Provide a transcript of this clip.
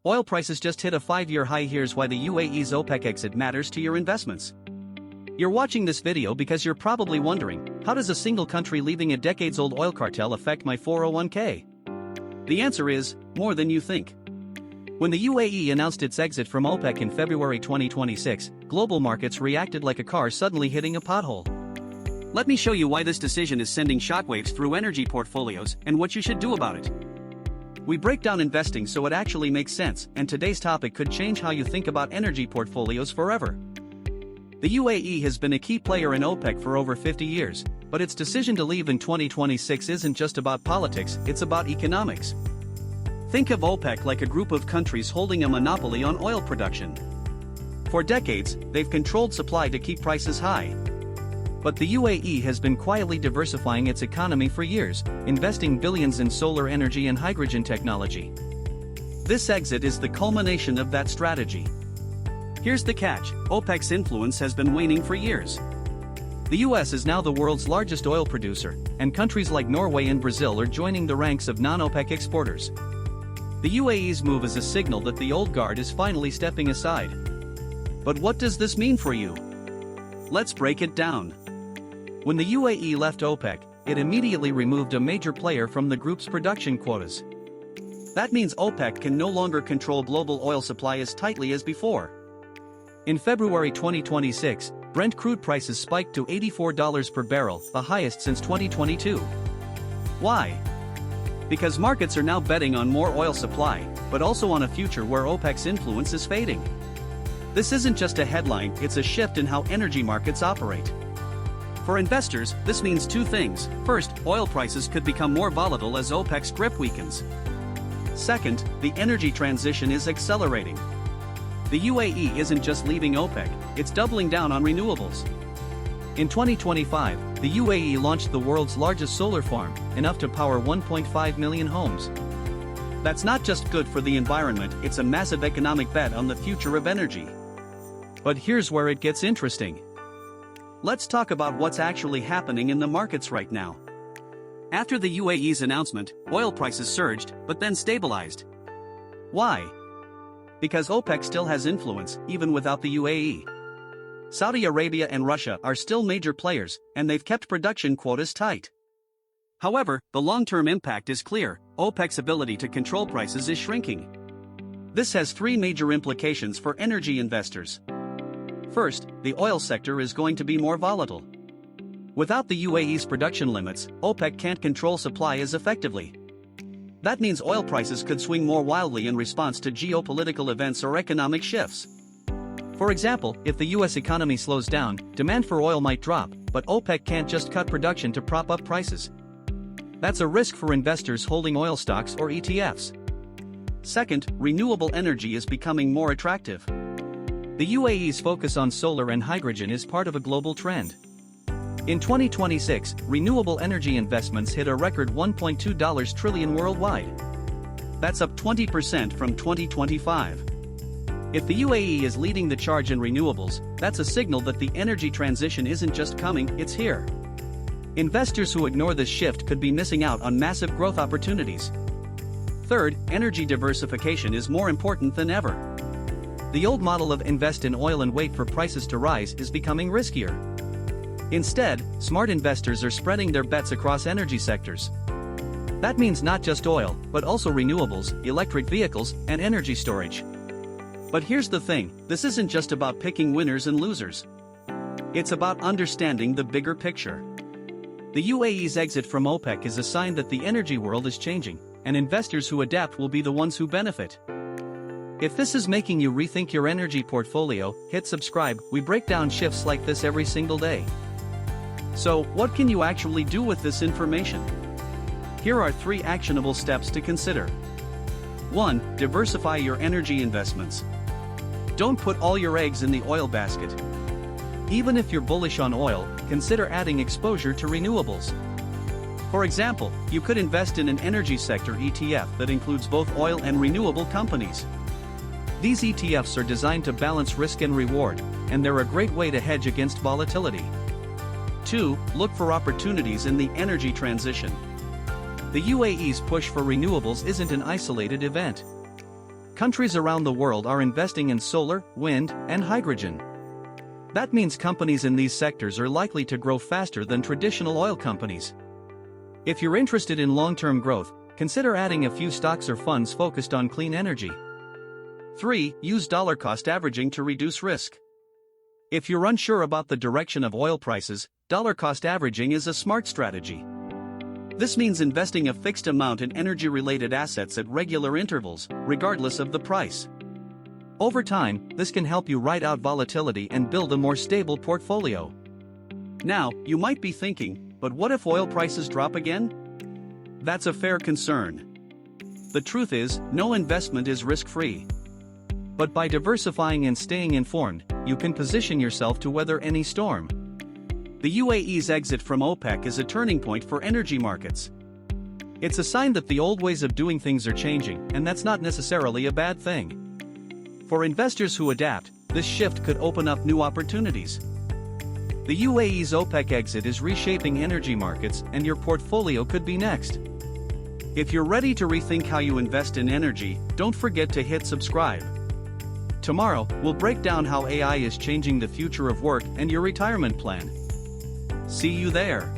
Oil prices just hit a 5-year high. Here's why the UAE's OPEC exit matters to your investments. You're watching this video because you're probably wondering, how does a single country leaving a decades-old oil cartel affect my 401k? The answer is, more than you think. When the UAE announced its exit from OPEC in February 2026, global markets reacted like a car suddenly hitting a pothole. Let me show you why this decision is sending shockwaves through energy portfolios and what you should do about it. We break down investing so it actually makes sense, and today's topic could change how you think about energy portfolios forever. The UAE has been a key player in OPEC for over 50 years, but its decision to leave in 2026 isn't just about politics, it's about economics. Think of OPEC like a group of countries holding a monopoly on oil production. For decades, they've controlled supply to keep prices high. But the UAE has been quietly diversifying its economy for years, investing billions in solar energy and hydrogen technology. This exit is the culmination of that strategy. Here's the catch: OPEC's influence has been waning for years. The US is now the world's largest oil producer, and countries like Norway and Brazil are joining the ranks of non-OPEC exporters. The UAE's move is a signal that the old guard is finally stepping aside. But what does this mean for you? Let's break it down. When the UAE left OPEC, it immediately removed a major player from the group's production quotas. That means OPEC can no longer control global oil supply as tightly as before. In February 2026, Brent crude prices spiked to $84 per barrel, the highest since 2022. Why? Because markets are now betting on more oil supply, but also on a future where OPEC's influence is fading. This isn't just a headline, it's a shift in how energy markets operate. For investors, this means two things. First, oil prices could become more volatile as OPEC's grip weakens. Second, the energy transition is accelerating. The UAE isn't just leaving OPEC, it's doubling down on renewables. In 2025, the UAE launched the world's largest solar farm, enough to power 1.5 million homes. That's not just good for the environment, it's a massive economic bet on the future of energy. But here's where it gets interesting. Let's talk about what's actually happening in the markets right now. After the UAE's announcement, oil prices surged, but then stabilized. Why? Because OPEC still has influence, even without the UAE. Saudi Arabia and Russia are still major players, and they've kept production quotas tight. However, the long-term impact is clear: OPEC's ability to control prices is shrinking. This has three major implications for energy investors. First, the oil sector is going to be more volatile. Without the UAE's production limits, OPEC can't control supply as effectively. That means oil prices could swing more wildly in response to geopolitical events or economic shifts. For example, if the US economy slows down, demand for oil might drop, but OPEC can't just cut production to prop up prices. That's a risk for investors holding oil stocks or ETFs. Second, renewable energy is becoming more attractive. The UAE's focus on solar and hydrogen is part of a global trend. In 2026, renewable energy investments hit a record $1.2 trillion worldwide. That's up 20% from 2025. If the UAE is leading the charge in renewables, that's a signal that the energy transition isn't just coming, it's here. Investors who ignore this shift could be missing out on massive growth opportunities. Third, energy diversification is more important than ever. The old model of invest in oil and wait for prices to rise is becoming riskier. Instead, smart investors are spreading their bets across energy sectors. That means not just oil, but also renewables, electric vehicles, and energy storage. But here's the thing: this isn't just about picking winners and losers. It's about understanding the bigger picture. The UAE's exit from OPEC is a sign that the energy world is changing, and investors who adapt will be the ones who benefit. If this is making you rethink your energy portfolio, hit subscribe. We break down shifts like this every single day. So, what can you actually do with this information? Here are 3 actionable steps to consider. 1. Diversify your energy investments. Don't put all your eggs in the oil basket. Even if you're bullish on oil, consider adding exposure to renewables. For example, you could invest in an energy sector ETF that includes both oil and renewable companies. These ETFs are designed to balance risk and reward, and they're a great way to hedge against volatility. 2. Look for opportunities in the energy transition. The UAE's push for renewables isn't an isolated event. Countries around the world are investing in solar, wind, and hydrogen. That means companies in these sectors are likely to grow faster than traditional oil companies. If you're interested in long-term growth, consider adding a few stocks or funds focused on clean energy. 3. Use dollar cost averaging to reduce risk. If you're unsure about the direction of oil prices, dollar cost averaging is a smart strategy. This means investing a fixed amount in energy-related assets at regular intervals, regardless of the price. Over time, this can help you ride out volatility and build a more stable portfolio. Now, you might be thinking, but what if oil prices drop again? That's a fair concern. The truth is, no investment is risk-free. But by diversifying and staying informed, you can position yourself to weather any storm. The UAE's exit from OPEC is a turning point for energy markets. It's a sign that the old ways of doing things are changing, and that's not necessarily a bad thing. For investors who adapt, this shift could open up new opportunities. The UAE's OPEC exit is reshaping energy markets, and your portfolio could be next. If you're ready to rethink how you invest in energy, don't forget to hit subscribe. Tomorrow, we'll break down how AI is changing the future of work and your retirement plan. See you there.